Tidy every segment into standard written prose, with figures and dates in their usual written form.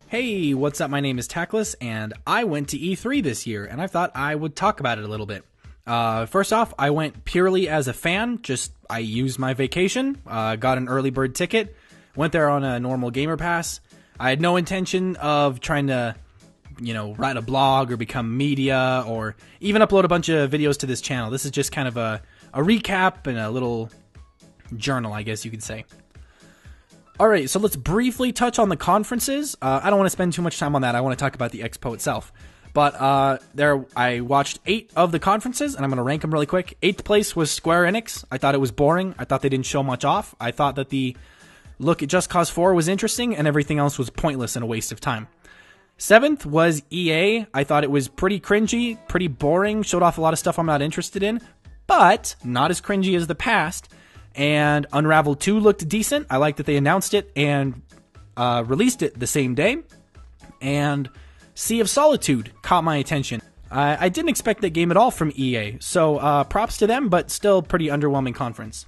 Hey, what's up? My name is Tackless, and I went to E3 this year, and I thought I would talk about it a little bit. First off, I went purely as a fan. I used my vacation, got an early bird ticket, went there on a normal gamer pass. I had no intention of trying to, write a blog or become media or even upload a bunch of videos to this channel. This is just kind of a recap and a little journal, I guess you could say. Alright, so let's briefly touch on the conferences. I don't want to spend too much time on that. I want to talk about the expo itself. But I watched 8 of the conferences, and I'm going to rank them really quick. 8th place was Square Enix. I thought it was boring. I thought they didn't show much off. I thought that the look at Just Cause 4 was interesting, and everything else was pointless and a waste of time. 7th was EA. I thought it was pretty cringy, pretty boring, showed off a lot of stuff I'm not interested in, but not as cringy as the past. And Unravel 2 looked decent. I like that they announced it and released it the same day. And Sea of Solitude caught my attention. I didn't expect that game at all from EA, so props to them, but still pretty underwhelming conference.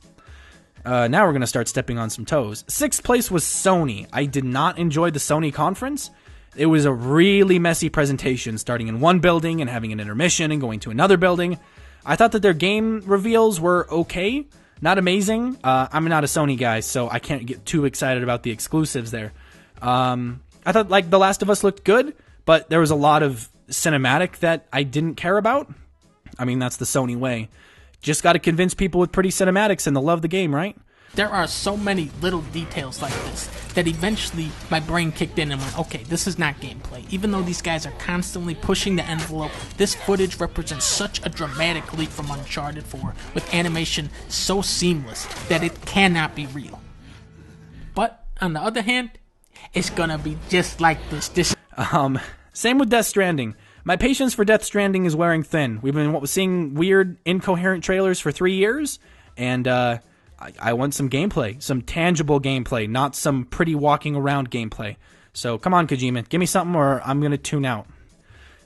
Now we're going to start stepping on some toes. 6th place was Sony. I did not enjoy the Sony conference. It was a really messy presentation, starting in one building and having an intermission and going to another building. I thought that their game reveals were okay. Not amazing. I'm not a Sony guy, so I can't get too excited about the exclusives there. I thought, The Last of Us looked good, but there was a lot of cinematic that I didn't care about. I mean, that's the Sony way. Just got to convince people with pretty cinematics and they'll love the game, right? There are so many little details like this that eventually my brain kicked in and went, okay, this is not gameplay. Even though these guys are constantly pushing the envelope, this footage represents such a dramatic leap from Uncharted 4 with animation so seamless that it cannot be real. But on the other hand, it's gonna be just like this. Same with Death Stranding. My patience for Death Stranding is wearing thin. We've been seeing weird, incoherent trailers for 3 years, and I want some gameplay, some tangible gameplay, not some pretty walking around gameplay. So come on, Kojima, give me something or I'm going to tune out.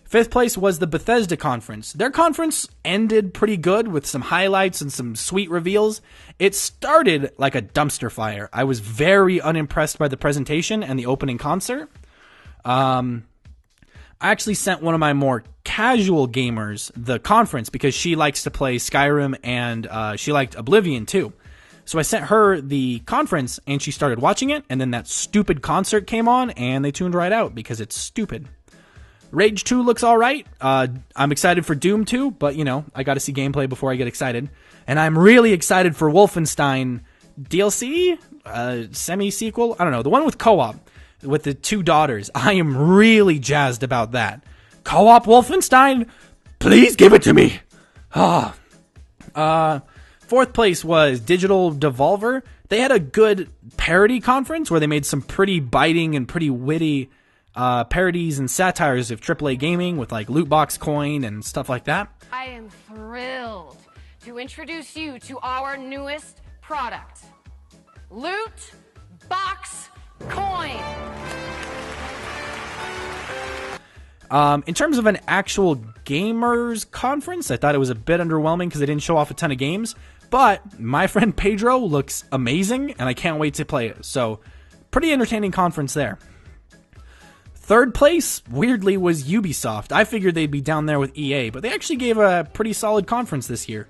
5th place was the Bethesda conference. Their conference ended pretty good with some highlights and some sweet reveals. It started like a dumpster fire. I was very unimpressed by the presentation and the opening concert. I actually sent one of my more casual gamers the conference because she likes to play Skyrim and she liked Oblivion too. So I sent her the conference and she started watching it, and then that stupid concert came on and they tuned right out because it's stupid. Rage 2 looks alright. I'm excited for Doom 2, but I gotta see gameplay before I get excited. And I'm really excited for Wolfenstein DLC? Semi-sequel? I don't know. The one with co-op. With the 2 daughters. I am really jazzed about that. Co-op Wolfenstein? Please give it to me! 4th place was Digital Devolver. They had a good parody conference where they made some pretty biting and pretty witty parodies and satires of AAA gaming with loot box coin and stuff like that. I am thrilled to introduce you to our newest product, Loot Box Coin. In terms of an actual gamers conference, I thought it was a bit underwhelming because they didn't show off a ton of games. But my friend Pedro looks amazing, and I can't wait to play it. So, pretty entertaining conference there. 3rd place, weirdly, was Ubisoft. I figured they'd be down there with EA, but they actually gave a pretty solid conference this year.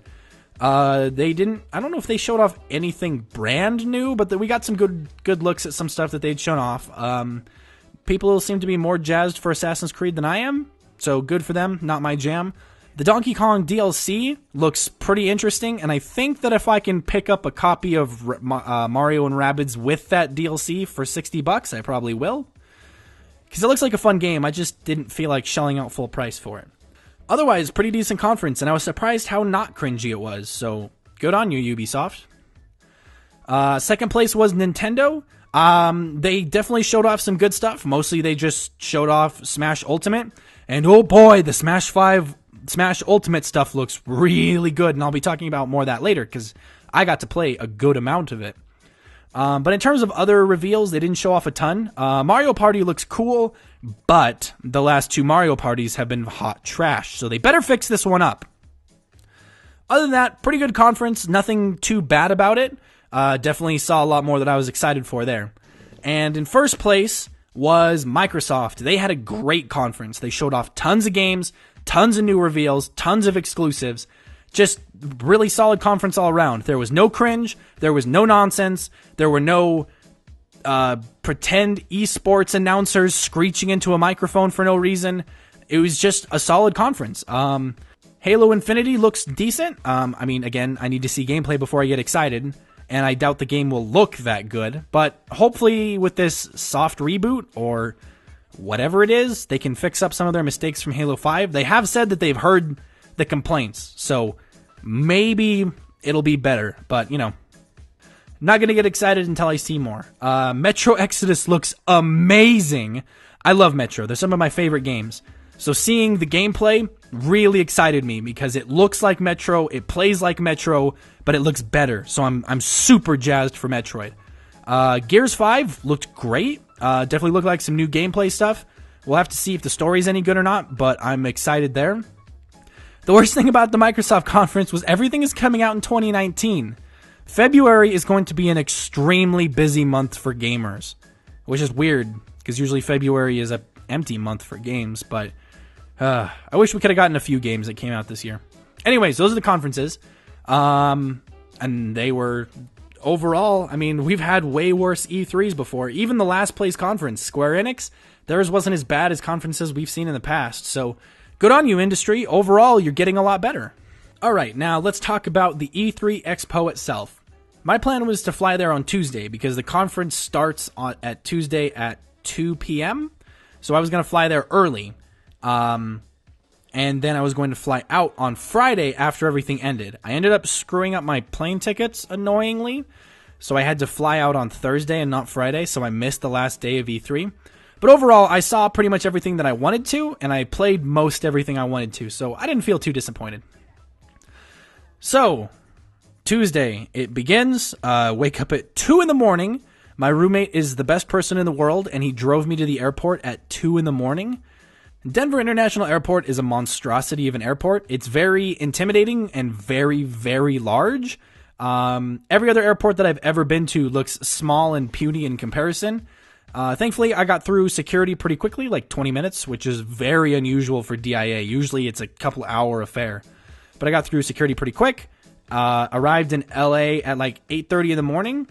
I don't know if they showed off anything brand new, but we got some good looks at some stuff that they'd shown off. People seem to be more jazzed for Assassin's Creed than I am, so good for them, not my jam. The Donkey Kong DLC looks pretty interesting, and I think that if I can pick up a copy of Mario and Rabbids with that DLC for $60, I probably will. Because it looks like a fun game, I just didn't feel like shelling out full price for it. Otherwise, pretty decent conference, and I was surprised how not cringy it was, so good on you, Ubisoft. 2nd place was Nintendo. They definitely showed off some good stuff. Mostly they just showed off Smash Ultimate, and oh boy, the Smash Ultimate stuff looks really good, and I'll be talking about more of that later, because I got to play a good amount of it. But in terms of other reveals, they didn't show off a ton. Mario Party looks cool, but the last 2 Mario Parties have been hot trash, so they better fix this one up. Other than that, pretty good conference, nothing too bad about it. Definitely saw a lot more that I was excited for there. And in first place, was Microsoft. They had a great conference. They showed off tons of games, tons of new reveals, tons of exclusives. Just really solid conference all around. There was no cringe. There was no nonsense. There were no pretend esports announcers screeching into a microphone for no reason. It was just a solid conference. Halo Infinity looks decent. I mean, again, I need to see gameplay before I get excited, and I doubt the game will look that good. But hopefully with this soft reboot or whatever it is, they can fix up some of their mistakes from Halo 5. They have said that they've heard the complaints, so maybe it'll be better. But, you know, not going to get excited until I see more. Metro Exodus looks amazing. I love Metro. They're some of my favorite games. So seeing the gameplay really excited me because it looks like Metro, it plays like Metro, but it looks better. So I'm super jazzed for Metroid. Gears 5 looked great. Definitely looked like some new gameplay stuff. We'll have to see if the story's any good or not, but I'm excited there. The worst thing about the Microsoft conference was everything is coming out in 2019. February is going to be an extremely busy month for gamers, which is weird because usually February is a empty month for games, but I wish we could have gotten a few games that came out this year. Anyways, those are the conferences. And they were overall, I mean, we've had way worse E3s before. Even the last place conference, Square Enix, theirs wasn't as bad as conferences we've seen in the past. So good on you, industry. Overall, you're getting a lot better. All right, now let's talk about the E3 Expo itself. My plan was to fly there on Tuesday because the conference starts at Tuesday at 2 p.m. So I was going to fly there early. And then I was going to fly out on Friday after everything ended. I ended up screwing up my plane tickets, annoyingly. So I had to fly out on Thursday and not Friday, so I missed the last day of E3. But overall, I saw pretty much everything that I wanted to, and I played most everything I wanted to, so I didn't feel too disappointed. So, Tuesday, it begins. Wake up at 2 in the morning. My roommate is the best person in the world, and he drove me to the airport at 2 in the morning. Denver International Airport is a monstrosity of an airport. It's very intimidating and very, very large. Every other airport that I've ever been to looks small and puny in comparison. Thankfully, I got through security pretty quickly, like 20 minutes, which is very unusual for DIA. Usually it's a couple hour affair. But I got through security pretty quick. Arrived in LA at like 8:30 in the morning.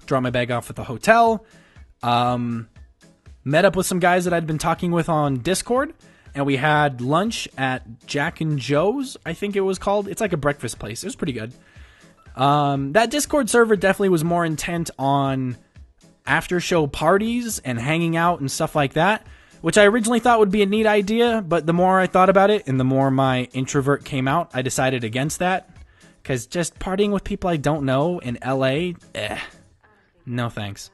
Dropped my bag off at the hotel. Met up with some guys that I'd been talking with on Discord. And we had lunch at Jack and Joe's, I think it was called. It's like a breakfast place. It was pretty good. That Discord server definitely was more intent on after-show parties and hanging out and stuff like that, which I originally thought would be a neat idea, but the more I thought about it and the more my introvert came out, I decided against that. Because just partying with people I don't know in LA, no thanks.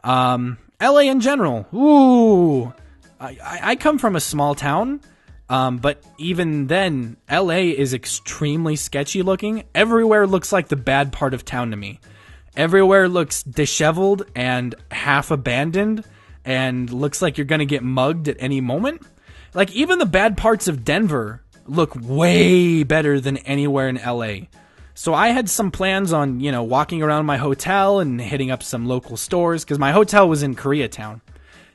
LA in general, ooh. I come from a small town, but even then, LA is extremely sketchy looking. Everywhere looks like the bad part of town to me. Everywhere looks disheveled and half abandoned and looks like you're going to get mugged at any moment. Like, even the bad parts of Denver look way better than anywhere in LA. So I had some plans on, walking around my hotel and hitting up some local stores, because my hotel was in Koreatown.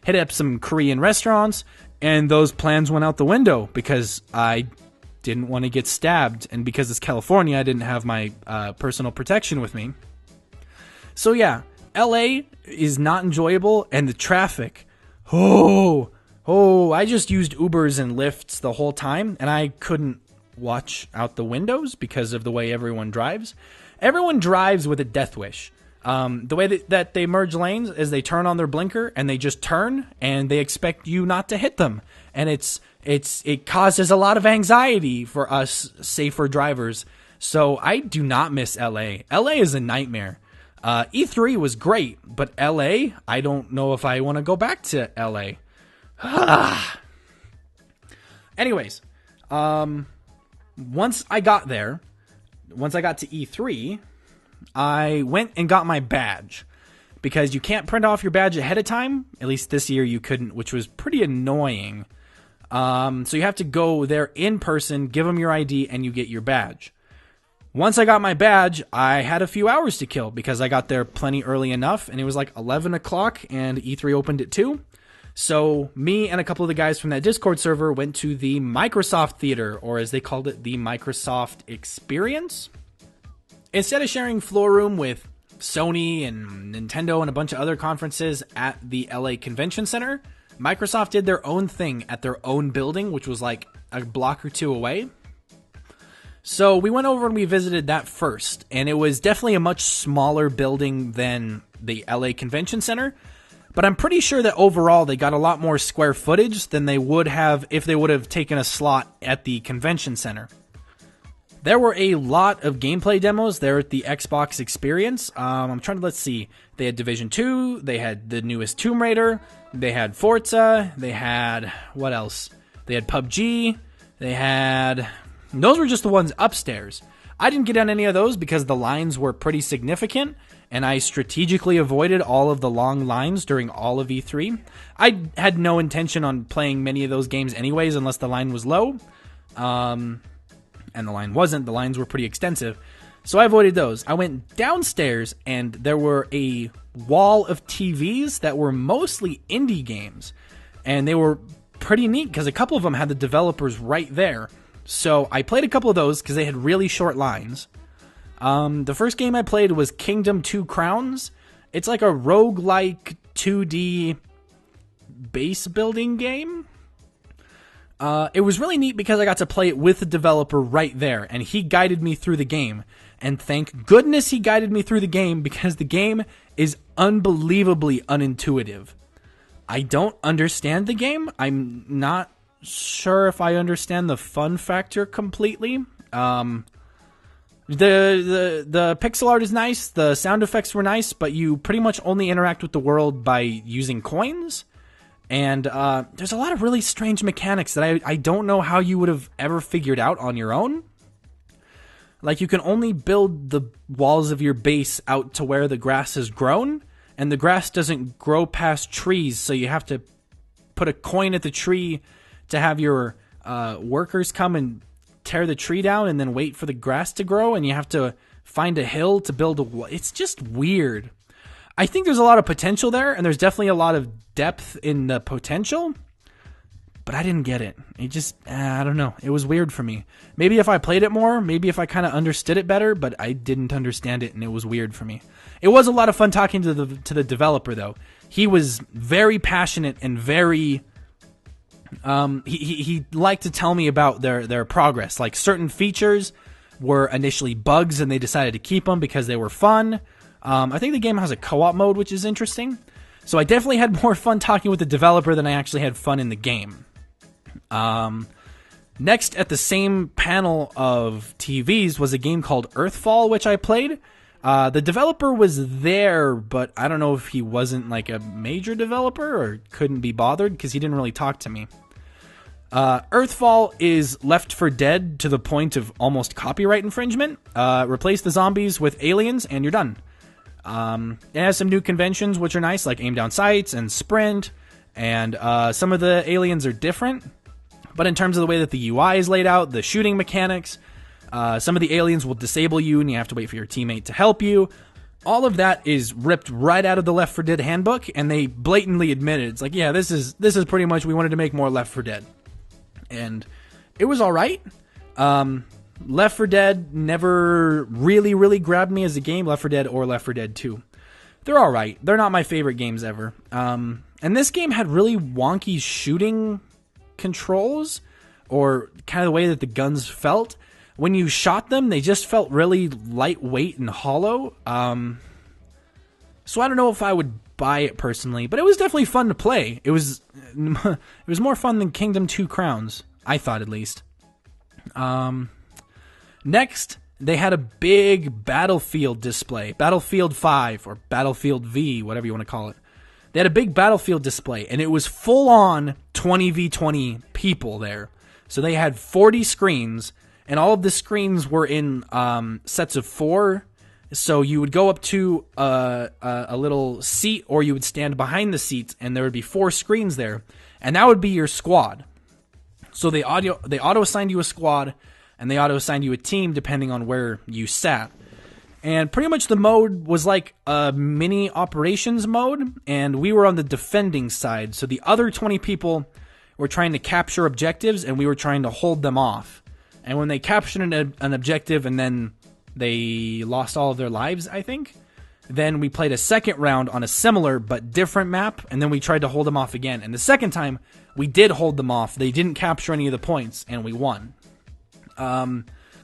Hit up some Korean restaurants, and those plans went out the window because I didn't want to get stabbed, and because it's California, I didn't have my personal protection with me. So yeah, LA is not enjoyable, and the traffic, I just used Ubers and Lyfts the whole time, and I couldn't watch out the windows because of the way everyone drives. Everyone drives with a death wish. The way that they merge lanes is they turn on their blinker and they just turn and they expect you not to hit them. And it causes a lot of anxiety for us safer drivers. So I do not miss LA. LA is a nightmare. E3 was great, but LA, I don't know if I want to go back to LA. Anyways, once I got to E3, I went and got my badge, because you can't print off your badge ahead of time. At least this year you couldn't, which was pretty annoying. So you have to go there in person, give them your ID, and you get your badge. Once I got my badge, I had a few hours to kill because I got there plenty early enough, and it was like 11 o'clock, and E3 opened at 2. So me and a couple of the guys from that Discord server went to the Microsoft Theater, or as they called it, the Microsoft Experience. Instead of sharing floor room with Sony and Nintendo and a bunch of other conferences at the LA Convention Center, Microsoft did their own thing at their own building, which was like a block or two away. So we went over and we visited that first, and it was definitely a much smaller building than the LA Convention Center. But I'm pretty sure that overall they got a lot more square footage than they would have if they would have taken a slot at the convention center. There were a lot of gameplay demos there at the Xbox Experience. Let's see. They had Division 2, they had the newest Tomb Raider, they had Forza, they had, what else? They had PUBG, those were just the ones upstairs. I didn't get on any of those because the lines were pretty significant, and I strategically avoided all of the long lines during all of E3. I had no intention on playing many of those games anyways unless the line was low. And the line wasn't. The lines were pretty extensive. So I avoided those. I went downstairs, and there were a wall of TVs that were mostly indie games. And they were pretty neat because a couple of them had the developers right there. So I played a couple of those because they had really short lines. The first game I played was Kingdom 2 Crowns. It's like a roguelike 2D base building game. It was really neat because I got to play it with the developer right there, and he guided me through the game. And thank goodness he guided me through the game, because the game is unbelievably unintuitive. I don't understand the game. I'm not sure if I understand the fun factor completely. The pixel art is nice, the sound effects were nice, but you pretty much only interact with the world by using coins. And there's a lot of really strange mechanics that I don't know how you would have ever figured out on your own. Like, you can only build the walls of your base out to where the grass has grown, and the grass doesn't grow past trees, so you have to put a coin at the tree to have your workers come and tear the tree down and then wait for the grass to grow, and you have to find a hill to build a wall. It's just weird. I think there's a lot of potential there, and there's definitely a lot of depth in the potential, but I didn't get it. It just, I don't know. It was weird for me. Maybe if I played it more, maybe if I kind of understood it better, but I didn't understand it, and it was weird for me. It was a lot of fun talking to the developer, though. He was very passionate and very... He liked to tell me about their progress. Like, certain features were initially bugs, and they decided to keep them because they were fun. I think the game has a co-op mode, which is interesting. So I definitely had more fun talking with the developer than I actually had fun in the game. Next, at the same panel of TVs, was a game called Earthfall, which I played. The developer was there, but I don't know if he wasn't like a major developer or couldn't be bothered because he didn't really talk to me. Earthfall is Left 4 Dead to the point of almost copyright infringement. Replace the zombies with aliens and you're done. It has some new conventions which are nice, like aim down sights and sprint, and some of the aliens are different. But in terms of the way that the UI is laid out, the shooting mechanics, some of the aliens will disable you and you have to wait for your teammate to help you. All of that is ripped right out of the Left 4 Dead handbook, and they blatantly admit it. It's like, yeah, this is pretty much, we wanted to make more Left 4 Dead. And it was alright. Left 4 Dead never really grabbed me as a game, Left 4 Dead or Left 4 Dead 2. They're alright. They're not my favorite games ever. And this game had really wonky shooting controls, or kind of the way that the guns felt. When you shot them, they just felt really lightweight and hollow. So I don't know if I would buy it personally, but it was definitely fun to play. It was more fun than Kingdom 2 Crowns, I thought, at least. Next, they had a big Battlefield display. Battlefield 5, or Battlefield V, whatever you want to call it. They had a big Battlefield display, and it was full-on 20v20 people there. So they had 40 screens, and all of the screens were in sets of 4. So you would go up to a little seat, or you would stand behind the seats, and there would be 4 screens there, and that would be your squad. So they auto-assigned you a squad, and they auto-assigned you a team depending on where you sat. And pretty much the mode was like a mini operations mode, and we were on the defending side. So the other 20 people were trying to capture objectives, and we were trying to hold them off. And when they captured an objective and then they lost all of their lives, I think, then we played a second round on a similar but different map, and then we tried to hold them off again. And the second time, we did hold them off. They didn't capture any of the points, and we won.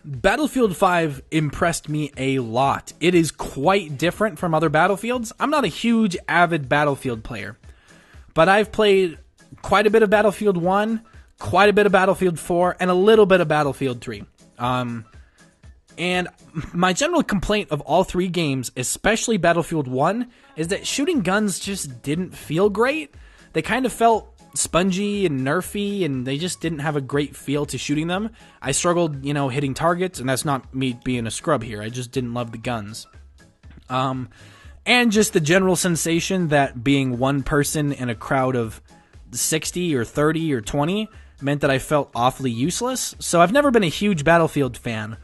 Battlefield 5 impressed me a lot. It is quite different from other Battlefields. I'm not a huge avid Battlefield player, but I've played quite a bit of Battlefield 1, quite a bit of Battlefield 4, and a little bit of Battlefield 3. And my general complaint of all three games, especially Battlefield 1, is that shooting guns just didn't feel great. They kind of felt spongy and nerfy, and they just didn't have a great feel to shooting them. I struggled, hitting targets, and that's not me being a scrub here. I just didn't love the guns. And just the general sensation that being one person in a crowd of 60 or 30 or 20 meant that I felt awfully useless. So I've never been a huge Battlefield fan,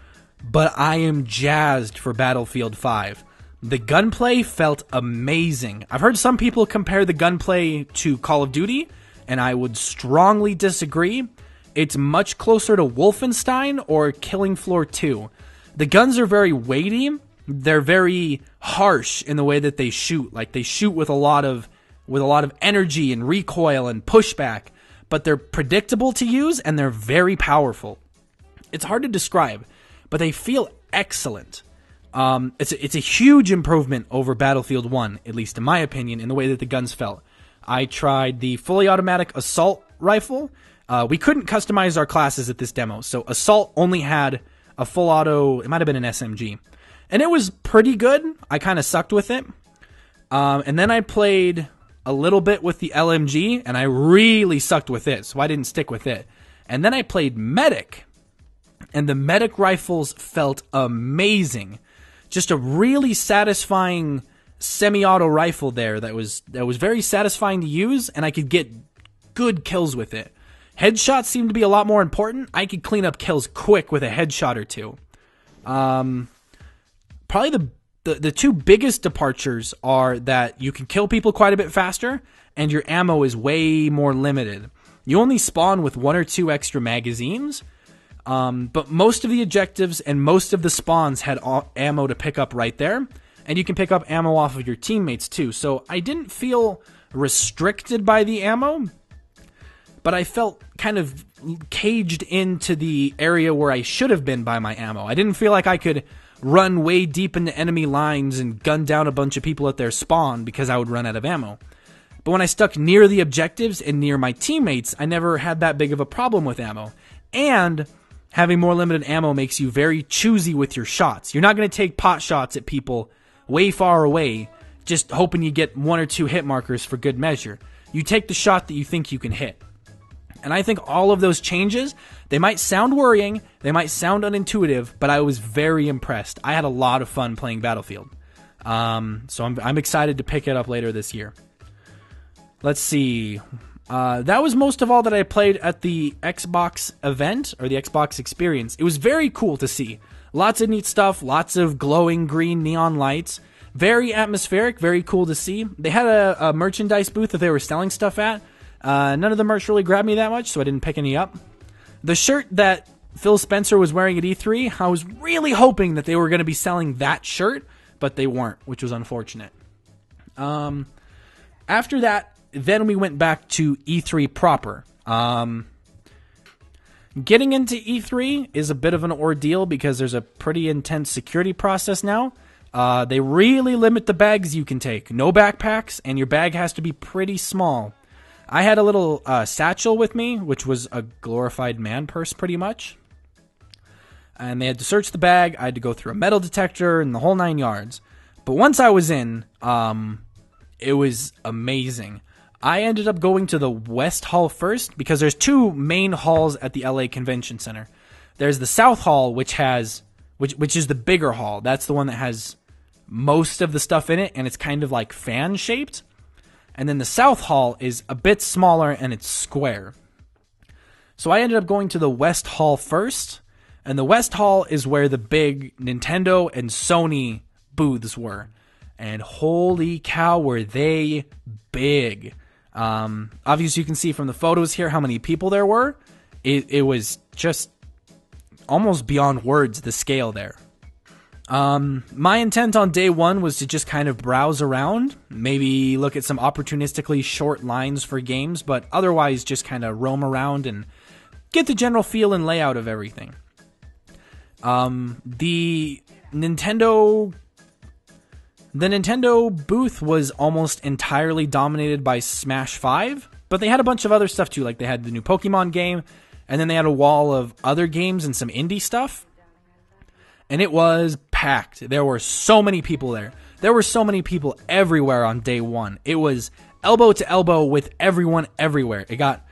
but I am jazzed for Battlefield 5. The gunplay felt amazing. I've heard some people compare the gunplay to Call of Duty, and I would strongly disagree. It's much closer to Wolfenstein or Killing Floor 2. The guns are very weighty. They're very harsh in the way that they shoot. Like, they shoot with a lot of energy and recoil and pushback, but they're predictable to use and they're very powerful. It's hard to describe, but they feel excellent. It's a huge improvement over Battlefield 1, at least in my opinion, in the way that the guns felt. I tried the fully automatic assault rifle. We couldn't customize our classes at this demo, so assault only had a full auto. It might have been an SMG, and it was pretty good. I kind of sucked with it, and then I played a little bit with the LMG, and I really sucked with it, so I didn't stick with it. And then I played medic, and the medic rifles felt amazing. Just a really satisfying semi-auto rifle there that was very satisfying to use, and I could get good kills with it. Headshots seemed to be a lot more important. I could clean up kills quick with a headshot or two. Probably the two biggest departures are that you can kill people quite a bit faster, and your ammo is way more limited. You only spawn with 1 or 2 extra magazines, but most of the objectives and most of the spawns had ammo to pick up right there. And you can pick up ammo off of your teammates too. So I didn't feel restricted by the ammo, but I felt kind of caged into the area where I should have been by my ammo. I didn't feel like I could run way deep into enemy lines and gun down a bunch of people at their spawn because I would run out of ammo. But when I stuck near the objectives and near my teammates, I never had that big of a problem with ammo. And having more limited ammo makes you very choosy with your shots. You're not going to take pot shots at people way far away, just hoping you get 1 or 2 hit markers for good measure. You take the shot that you think you can hit. And I think all of those changes, they might sound worrying, they might sound unintuitive, but I was very impressed. I had a lot of fun playing Battlefield. So I'm excited to pick it up later this year. Let's see. That was most of all that I played at the Xbox event, or the Xbox experience. It was very cool to see. Lots of neat stuff, lots of glowing green neon lights. Very atmospheric, very cool to see. They had a merchandise booth that they were selling stuff at. None of the merch really grabbed me that much, so I didn't pick any up. The shirt that Phil Spencer was wearing at E3, I was really hoping that they were going to be selling that shirt, but they weren't, which was unfortunate. After that, then we went back to E3 proper. Getting into E3 is a bit of an ordeal because there's a pretty intense security process now. They really limit the bags you can take. No backpacks, and your bag has to be pretty small. I had a little satchel with me, which was a glorified man purse pretty much. And they had to search the bag. I had to go through a metal detector and the whole 9 yards. But once I was in, it was amazing. I ended up going to the West Hall first because there's 2 main halls at the LA Convention Center. There's the South Hall, which is the bigger hall. That's the one that has most of the stuff in it, and it's kind of like fan-shaped. And then the South Hall is a bit smaller, and it's square. So I ended up going to the West Hall first, And the West Hall is where the big Nintendo and Sony booths were. And holy cow, were they big. Obviously, you can see from the photos here how many people there were. It was just almost beyond words, the scale there. My intent on day one was to just kind of browse around, maybe look at some opportunistically short lines for games, but otherwise just kind of roam around and get the general feel and layout of everything. The Nintendo booth was almost entirely dominated by Smash 5, but they had a bunch of other stuff too, like they had the new Pokemon game, and then they had a wall of other games and some indie stuff. And it was packed. There were so many people there. There were so many people everywhere on day one. It was elbow to elbow with everyone everywhere. It got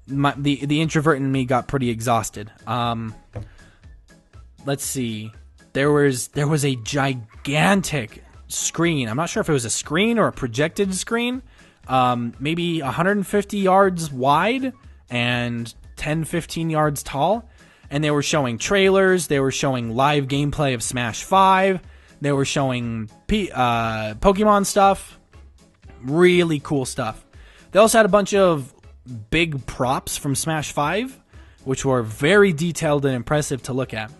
the introvert in me got pretty exhausted. Let's see. There was a gigantic screen. I'm not sure if it was a screen or a projected screen. Maybe 150 yards wide and 10, 15 yards tall. And they were showing trailers, they were showing live gameplay of Smash 5, they were showing Pokemon stuff, really cool stuff. They also had a bunch of big props from Smash 5, which were very detailed and impressive to look at.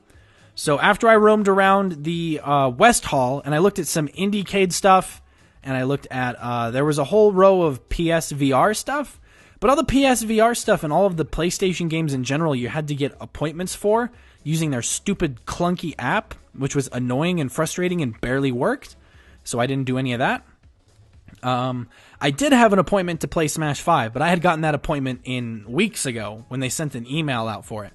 So after I roamed around the West Hall, and I looked at some Indiecade stuff, and I looked at, there was a whole row of PSVR stuff. But all the PSVR stuff and all of the PlayStation games in general, you had to get appointments for using their stupid clunky app, which was annoying and frustrating and barely worked. So I didn't do any of that. I did have an appointment to play Smash 5, but I had gotten that appointment in weeks ago when they sent an email out for it.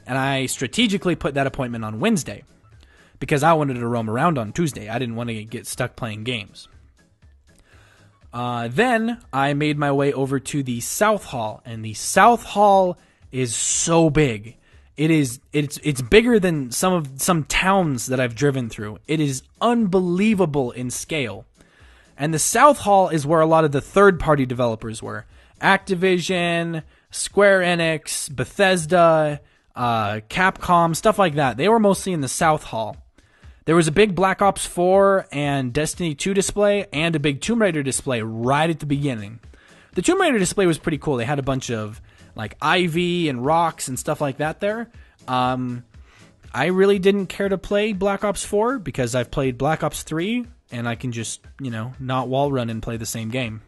And I strategically put that appointment on Wednesday because I wanted to roam around on Tuesday. I didn't want to get stuck playing games. Then I made my way over to the South Hall, and the South Hall is so big. It's bigger than some towns that I've driven through. It is unbelievable in scale. And the South Hall is where a lot of the third-party developers were. Activision, Square Enix, Bethesda, Capcom, stuff like that. They were mostly in the South Hall. There was a big Black Ops 4 and Destiny 2 display and a big Tomb Raider display right at the beginning. The Tomb Raider display was pretty cool. They had a bunch of like ivy and rocks and stuff like that there. I really didn't care to play Black Ops 4 because I've played Black Ops 3 and I can just, not wall run and play the same game.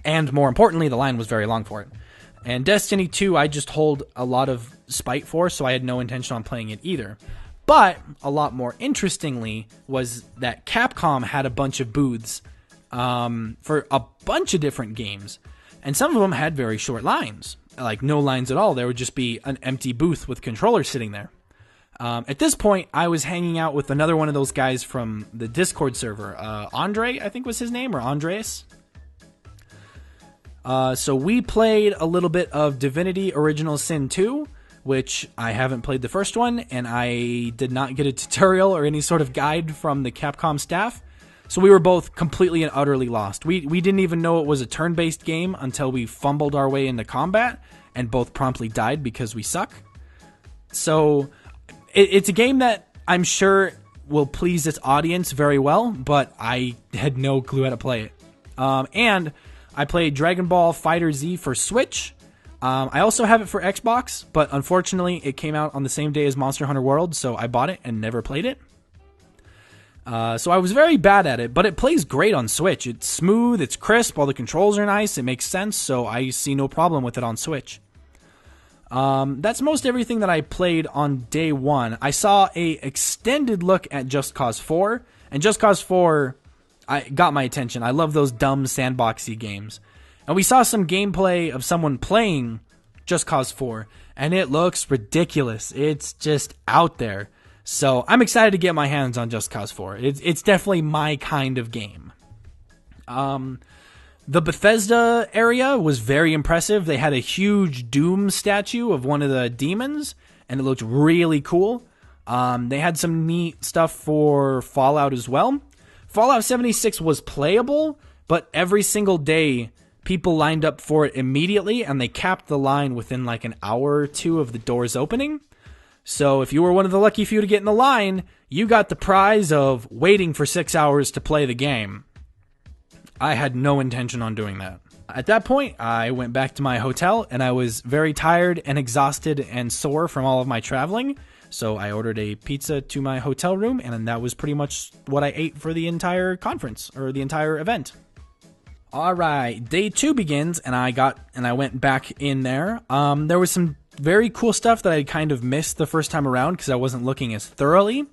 And more importantly, the line was very long for it. And Destiny 2, I just hold a lot of spite for, so I had no intention on playing it either. But a lot more interestingly was that Capcom had a bunch of booths for a bunch of different games. And some of them had very short lines, like no lines at all. There would just be an empty booth with controllers sitting there. At this point, I was hanging out with another one of those guys from the Discord server. Andre, I think was his name, or Andreas. So we played a little bit of Divinity Original Sin 2, which I haven't played the first one, and I did not get a tutorial or any sort of guide from the Capcom staff. So we were both completely and utterly lost. We didn't even know it was a turn-based game until we fumbled our way into combat, and both promptly died because we suck. So it's a game that I'm sure will please its audience very well, but I had no clue how to play it. And I played Dragon Ball FighterZ for Switch. I also have it for Xbox, but unfortunately it came out on the same day as Monster Hunter World, so I bought it and never played it. So I was very bad at it, but it plays great on Switch. It's smooth, it's crisp, all the controls are nice, it makes sense, so I see no problem with it on Switch. That's most everything that I played on day one. I saw a extended look at Just Cause 4, and Just Cause 4 got my attention. I love those dumb sandboxy games. And we saw some gameplay of someone playing Just Cause 4, and it looks ridiculous. It's just out there. So I'm excited to get my hands on Just Cause 4. It's definitely my kind of game. The Bethesda area was very impressive. They had a huge Doom statue of one of the demons, and it looked really cool. They had some neat stuff for Fallout as well. Fallout 76 was playable, but every single day people lined up for it immediately, and they capped the line within like an hour or two of the doors opening. So if you were one of the lucky few to get in the line, you got the prize of waiting for 6 hours to play the game. I had no intention on doing that. At that point, I went back to my hotel, and I was very tired and exhausted and sore from all of my traveling. So I ordered a pizza to my hotel room, and that was pretty much what I ate for the entire conference, or the entire event. All right, day 2 begins, and I went back in there. There was some very cool stuff that I kind of missed the first time around because I wasn't looking as thoroughly.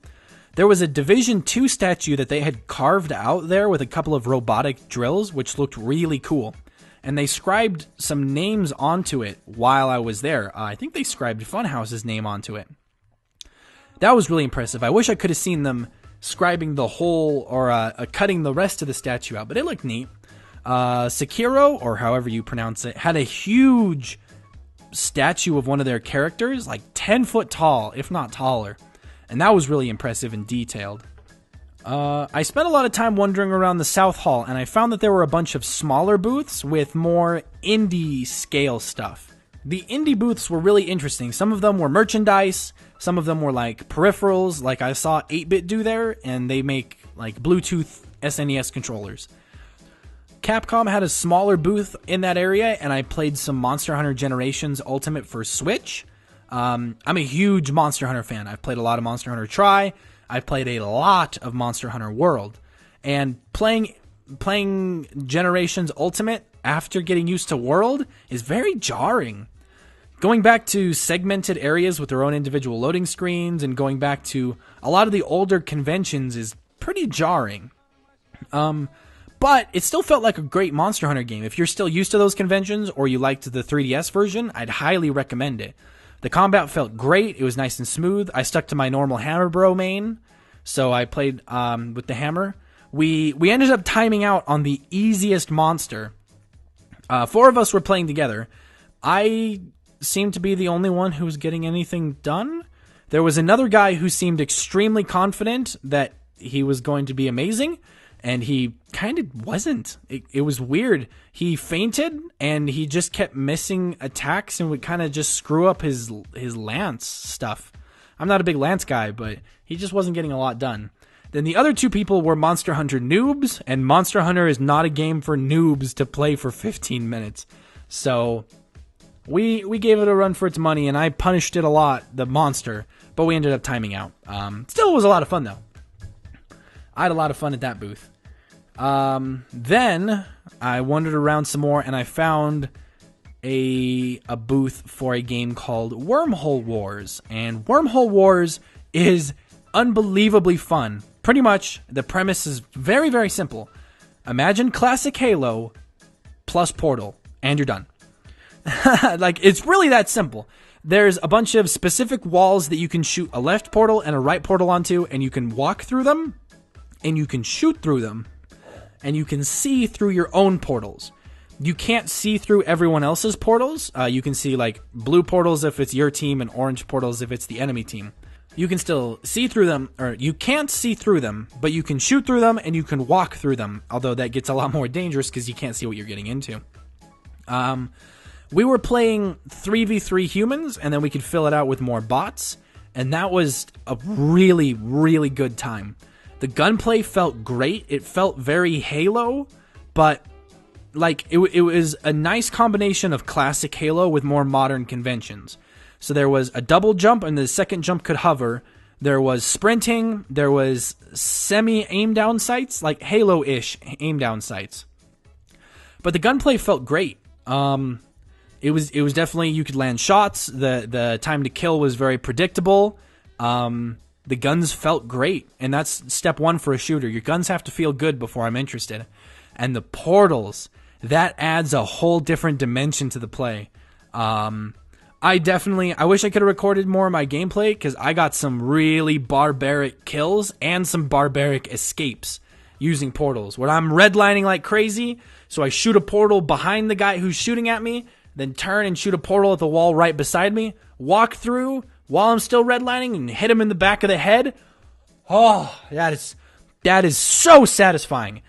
There was a Division 2 statue that they had carved out there with a couple of robotic drills, which looked really cool. And they scribed some names onto it while I was there. I think they scribed Funhouse's name onto it. That was really impressive. I wish I could have seen them scribing the whole, or cutting the rest of the statue out, but it looked neat. Sekiro, or however you pronounce it, had a huge statue of one of their characters, like 10 foot tall, if not taller. And that was really impressive and detailed. I spent a lot of time wandering around the South Hall, and I found that there were a bunch of smaller booths with more indie scale stuff. The indie booths were really interesting. Some of them were merchandise, some of them were like peripherals, like I saw 8-Bit do there, and they make like Bluetooth SNES controllers. Capcom had a smaller booth in that area, and I played some Monster Hunter Generations Ultimate for Switch. I'm a huge Monster Hunter fan. I've played a lot of Monster Hunter Tri. I've played a lot of Monster Hunter World. And playing Generations Ultimate after getting used to World is very jarring. Going back to segmented areas with their own individual loading screens and going back to a lot of the older conventions is pretty jarring. But it still felt like a great Monster Hunter game. If you're still used to those conventions or you liked the 3DS version, I'd highly recommend it. The combat felt great. It was nice and smooth. I stuck to my normal Hammer Bro main, so I played with the hammer. We ended up timing out on the easiest monster. 4 of us were playing together. I seemed to be the only one who was getting anything done. There was another guy who seemed extremely confident that he was going to be amazing, and he kind of wasn't. It was weird. He fainted, and he just kept missing attacks and would kind of just screw up his lance stuff. I'm not a big lance guy, but he just wasn't getting a lot done. Then the other 2 people were Monster Hunter noobs, and Monster Hunter is not a game for noobs to play for 15 minutes. So we gave it a run for its money, and I punished it a lot, the monster, but we ended up timing out. Still was a lot of fun, though. I had a lot of fun at that booth. Then I wandered around some more, and I found a booth for a game called Wormhole Wars. And Wormhole Wars is unbelievably fun. Pretty much, the premise is very, very simple. Imagine classic Halo plus Portal, and you're done. Like, it's really that simple. There's a bunch of specific walls that you can shoot a left portal and a right portal onto, and you can walk through them, and you can shoot through them, and you can see through your own portals. You can't see through everyone else's portals. You can see, like, blue portals if it's your team and orange portals if it's the enemy team. You can still see through them, or you can't see through them, but you can shoot through them and you can walk through them, although that gets a lot more dangerous because you can't see what you're getting into. We were playing 3v3 humans, and then we could fill it out with more bots, and that was a really, really good time. The gunplay felt great. It felt very Halo, but like it was a nice combination of classic Halo with more modern conventions. So there was a double jump, and the second jump could hover. There was sprinting. There was semi-aim down sights, like Halo-ish aim down sights. But the gunplay felt great. It was definitely, you could land shots. The time to kill was very predictable. The guns felt great, and that's step 1 for a shooter. Your guns have to feel good before I'm interested. And the portals, that adds a whole different dimension to the play. I wish I could have recorded more of my gameplay, because I got some really barbaric kills and some barbaric escapes using portals, where I'm redlining like crazy, so I shoot a portal behind the guy who's shooting at me, then turn and shoot a portal at the wall right beside me, walk through while I'm still redlining and hit him in the back of the head. Oh, that is so satisfying.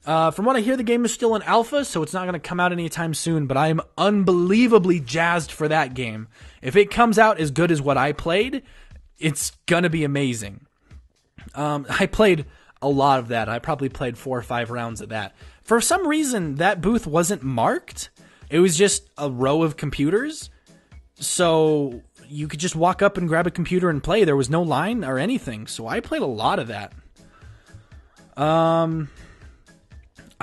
From what I hear, the game is still in alpha, so it's not going to come out anytime soon, but I am unbelievably jazzed for that game. If it comes out as good as what I played, it's going to be amazing. I played a lot of that. I probably played 4 or 5 rounds of that. For some reason, that booth wasn't marked. It was just a row of computers, so you could just walk up and grab a computer and play. There was no line or anything, so I played a lot of that. I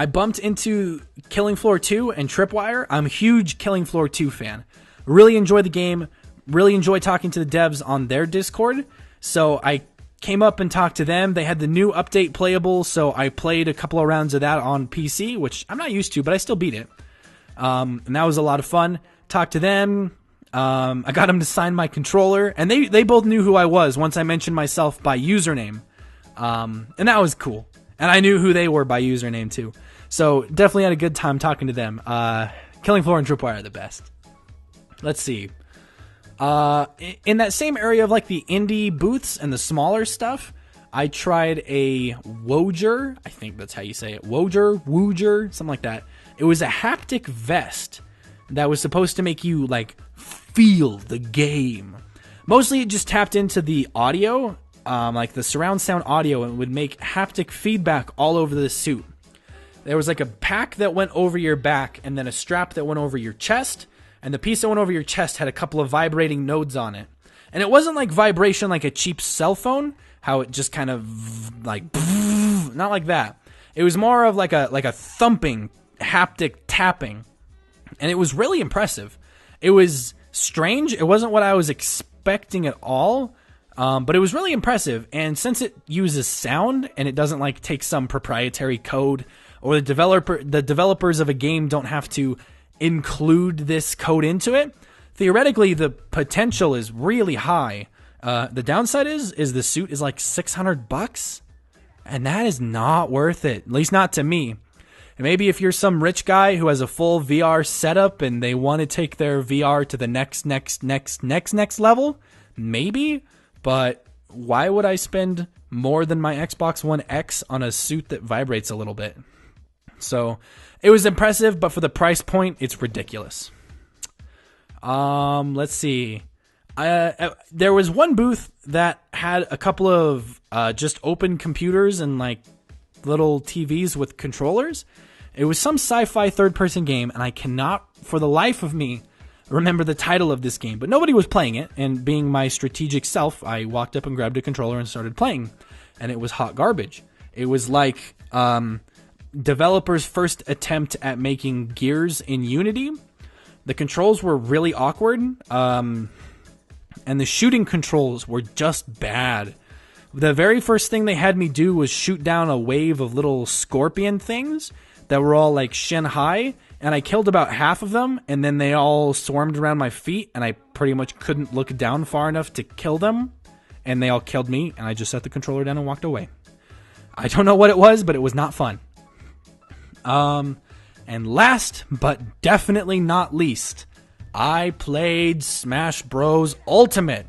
bumped into Killing Floor 2 and Tripwire. I'm a huge Killing Floor 2 fan. Really enjoy the game. Really enjoy talking to the devs on their Discord. So I came up and talked to them. They had the new update playable, so I played a couple of rounds of that on PC, which I'm not used to, but I still beat it. And that was a lot of fun. Talked to them. I got them to sign my controller, and they both knew who I was once I mentioned myself by username. And that was cool. And I knew who they were by username too. So definitely had a good time talking to them. Killing Floor and Tripwire are the best. Let's see. In that same area of like the indie booths and the smaller stuff, I tried a Wojer. I think that's how you say it. Wojer, something like that. It was a haptic vest that was supposed to make you like feel the game. Mostly it just tapped into the audio, like the surround sound audio, and would make haptic feedback all over the suit. There was like a pack that went over your back and then a strap that went over your chest, and the piece that went over your chest had a couple of vibrating nodes on it. And it wasn't like vibration like a cheap cell phone, how it just kind of like, not like that. It was more of like a thumping, haptic tapping. And it was really impressive. It was strange. It wasn't what I was expecting at all. But it was really impressive. And since it uses sound and it doesn't like take some proprietary code, or the developers of a game don't have to include this code into it, theoretically the potential is really high. The downside is the suit is like $600, and that is not worth it. At least not to me. And maybe if you're some rich guy who has a full VR setup and they want to take their VR to the next level, maybe. But why would I spend more than my Xbox One X on a suit that vibrates a little bit? So it was impressive, but for the price point, it's ridiculous. Let's see. There was one booth that had a couple of just open computers and like little TVs with controllers. It was some sci-fi third-person game, and I cannot, for the life of me, remember the title of this game. But nobody was playing it, and being my strategic self, I walked up and grabbed a controller and started playing. And it was hot garbage. It was like developers' first attempt at making Gears in Unity. The controls were really awkward, and the shooting controls were just bad. The very first thing they had me do was shoot down a wave of little scorpion things that were all like shin high, and I killed about half of them, and then they all swarmed around my feet, and I pretty much couldn't look down far enough to kill them, and they all killed me, and I just set the controller down and walked away. I don't know what it was, but it was not fun. And last, but definitely not least, I played Smash Bros. Ultimate.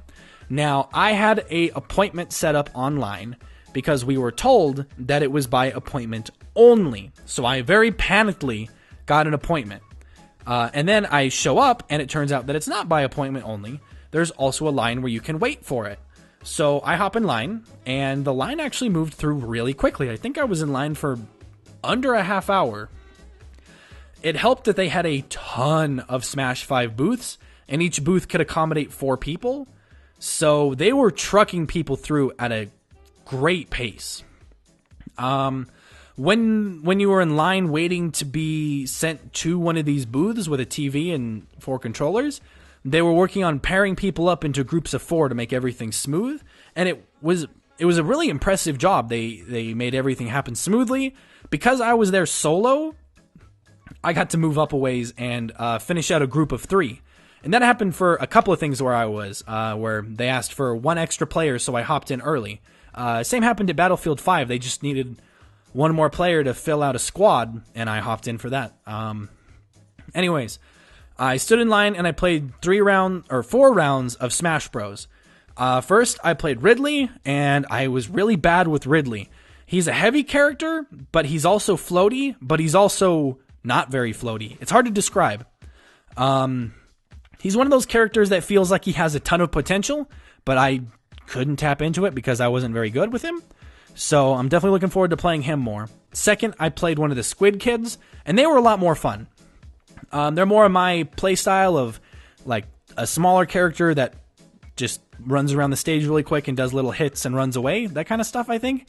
Now, I had an appointment set up online because we were told that it was by appointment only. So I very panickedly got an appointment. And then I show up, and it turns out that it's not by appointment only. There's also a line where you can wait for it. So I hop in line, and the line actually moved through really quickly. I think I was in line for under a half hour. It helped that they had a ton of Smash 5 booths, and each booth could accommodate 4 people. So they were trucking people through at a great pace. When you were in line waiting to be sent to one of these booths with a TV and 4 controllers, they were working on pairing people up into groups of 4 to make everything smooth, and it was a really impressive job. They made everything happen smoothly. Because I was there solo, I got to move up a ways and finish out a group of 3. And that happened for a couple of things where I was, where they asked for 1 extra player, so I hopped in early. Same happened at Battlefield 5. They just needed 1 more player to fill out a squad, and I hopped in for that. Anyways, I stood in line and I played 4 rounds of Smash Bros. First, I played Ridley, and I was really bad with Ridley. He's a heavy character, but he's also floaty, but he's also not very floaty. It's hard to describe. He's one of those characters that feels like he has a ton of potential, but I couldn't tap into it because I wasn't very good with him. So I'm definitely looking forward to playing him more. Second, I played one of the Squid Kids, and they were a lot more fun. They're more of my playstyle of like a smaller character that just runs around the stage really quick and does little hits and runs away. That kind of stuff, I think.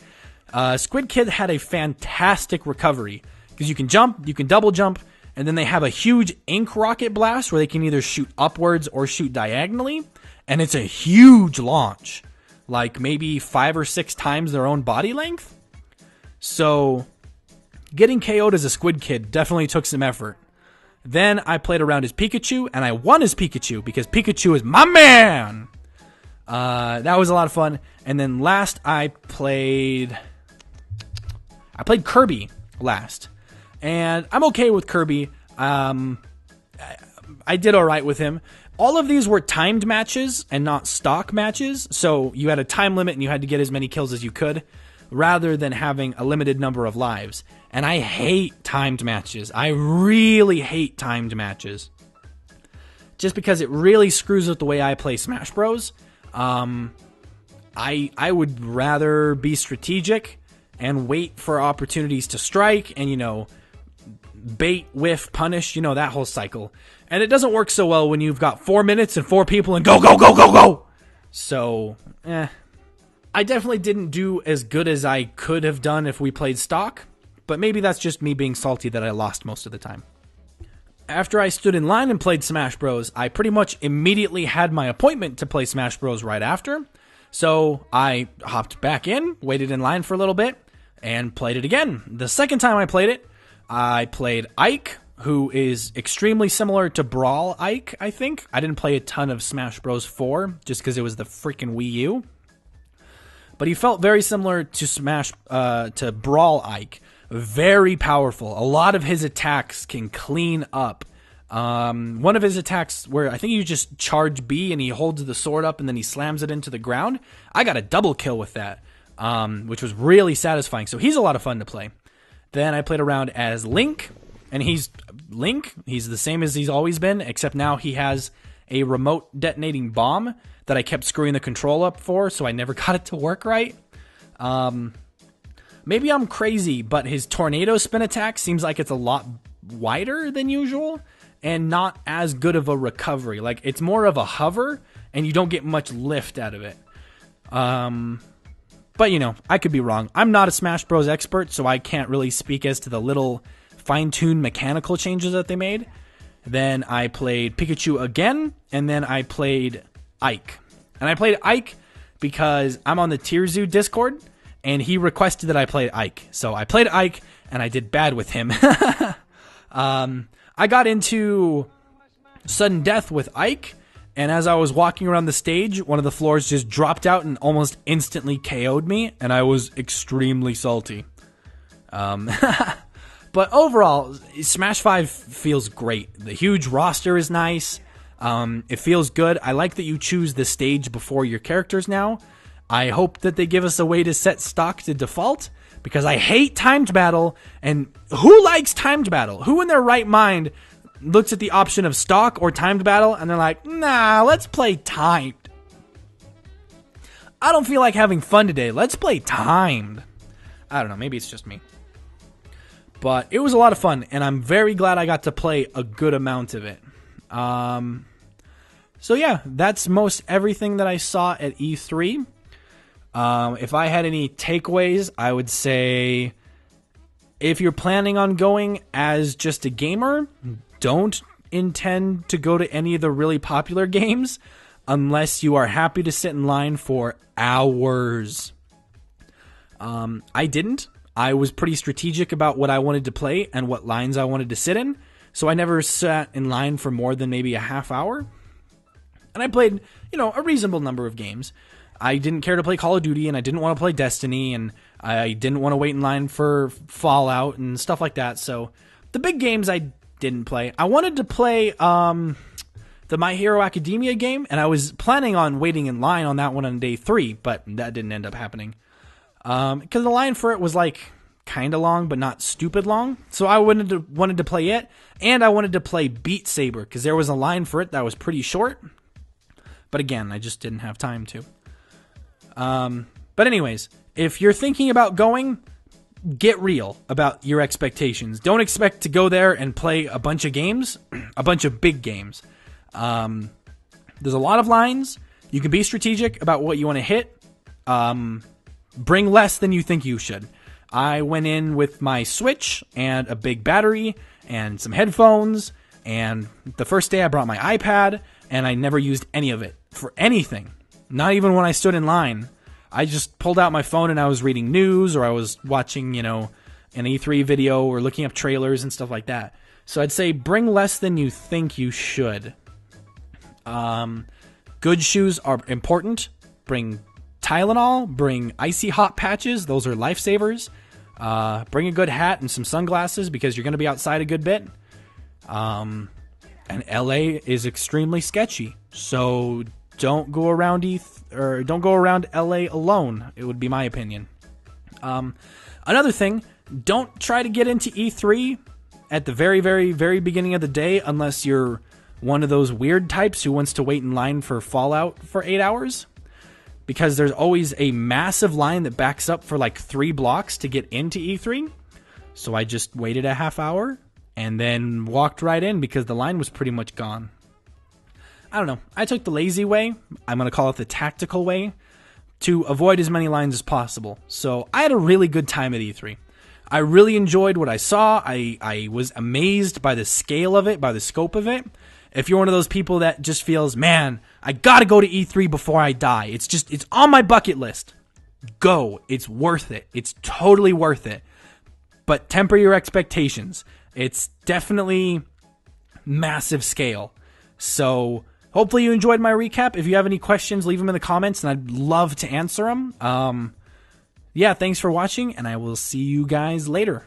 Squid Kid had a fantastic recovery because you can jump, you can double jump, and then they have a huge ink rocket blast where they can either shoot upwards or shoot diagonally, and it's a huge launch, like maybe 5 or 6 times their own body length. So getting KO'd as a Squid Kid definitely took some effort. Then I played around as Pikachu, and I won as Pikachu because Pikachu is my man. That was a lot of fun. And then last I played Kirby last, and I'm okay with Kirby. I did all right with him. All of these were timed matches and not stock matches, so you had a time limit and you had to get as many kills as you could, rather than having a limited number of lives. And I hate timed matches. I really hate timed matches, just because it really screws with the way I play Smash Bros. I would rather be strategic and wait for opportunities to strike and, bait, whiff, punish, that whole cycle. And it doesn't work so well when you've got 4 minutes and 4 people and go, go, go, go, go. So, I definitely didn't do as good as I could have done if we played stock, but maybe that's just me being salty that I lost most of the time. After I stood in line and played Smash Bros, I pretty much immediately had my appointment to play Smash Bros right after. So I hopped back in, waited in line for a little bit, and played it again. The second time I played Ike, who is extremely similar to Brawl Ike, I think. I didn't play a ton of Smash Bros 4, just because it was the freaking Wii U. But he felt very similar to Brawl Ike. Very powerful. A lot of his attacks can clean up. One of his attacks where I think you just charge B and he holds the sword up and then he slams it into the ground. I got a double kill with that, which was really satisfying. So he's a lot of fun to play. Then I played around as Link, and he's Link. He's the same as he's always been, except now he has a remote detonating bomb that I kept screwing the control up for, so I never got it to work right. Maybe I'm crazy, but his tornado spin attack seems like it's a lot wider than usual and not as good of a recovery. Like, it's more of a hover, and you don't get much lift out of it. But, I could be wrong. I'm not a Smash Bros. Expert, so I can't really speak as to the little fine-tuned mechanical changes that they made. Then I played Pikachu again, and then I played Ike. And I played Ike because I'm on the Tierzoo Discord, and he requested that I play Ike. So I played Ike, and I did bad with him. I got into sudden death with Ike, and as I was walking around the stage, one of the floors just dropped out and almost instantly KO'd me, and I was extremely salty. But overall, Smash 5 feels great. The huge roster is nice. It feels good. I like that you choose the stage before your characters now. I hope that they give us a way to set stock to default, because I hate timed battle, and who likes timed battle? Who in their right mind looks at the option of stock or timed battle and they're like, nah, let's play timed. I don't feel like having fun today. Let's play timed. I don't know. Maybe it's just me. But it was a lot of fun, and I'm very glad I got to play a good amount of it. So yeah, that's most everything that I saw at E3. If I had any takeaways, I would say if you're planning on going as just a gamer, don't intend to go to any of the really popular games unless you are happy to sit in line for hours. I didn't. I was pretty strategic about what I wanted to play and what lines I wanted to sit in, so I never sat in line for more than maybe a half hour. And I played, a reasonable number of games. I didn't care to play Call of Duty, and I didn't want to play Destiny, and I didn't want to wait in line for Fallout and stuff like that. So the big games I didn't play. I wanted to play the My Hero Academia game, and I was planning on waiting in line on that one on day 3, but that didn't end up happening. because the line for it was like kind of long, but not stupid long. So I wanted to play it, and I wanted to play Beat Saber because there was a line for it that was pretty short. But again, I just didn't have time to. But anyways, if you're thinking about going, get real about your expectations. Don't expect to go there and play a bunch of games, a bunch of big games. There's a lot of lines. You can be strategic about what you want to hit. Bring less than you think you should. I went in with my Switch and a big battery and some headphones, and the first day I brought my iPad, and I never used any of it for anything. Not even when I stood in line. I just pulled out my phone and I was reading news, or I was watching, an E3 video, or looking up trailers and stuff like that. So I'd say bring less than you think you should. Good shoes are important. Bring Tylenol, bring icy hot patches. Those are lifesavers. Bring a good hat and some sunglasses because you're going to be outside a good bit. And LA is extremely sketchy. So don't go around LA alone. It would be my opinion. Another thing, don't try to get into E3 at the very, very, very beginning of the day unless you're one of those weird types who wants to wait in line for Fallout for 8 hours. Because there's always a massive line that backs up for like 3 blocks to get into E3. So I just waited a half hour and then walked right in because the line was pretty much gone. I don't know. I took the lazy way. I'm going to call it the tactical way to avoid as many lines as possible. So I had a really good time at E3. I really enjoyed what I saw. I was amazed by the scale of it, by the scope of it. If you're one of those people that just feels, man, I gotta go to E3 before I die. It's on my bucket list. Go. It's worth it. It's totally worth it. But temper your expectations. It's definitely massive scale. So hopefully you enjoyed my recap. If you have any questions, leave them in the comments and I'd love to answer them. Yeah, thanks for watching and I will see you guys later.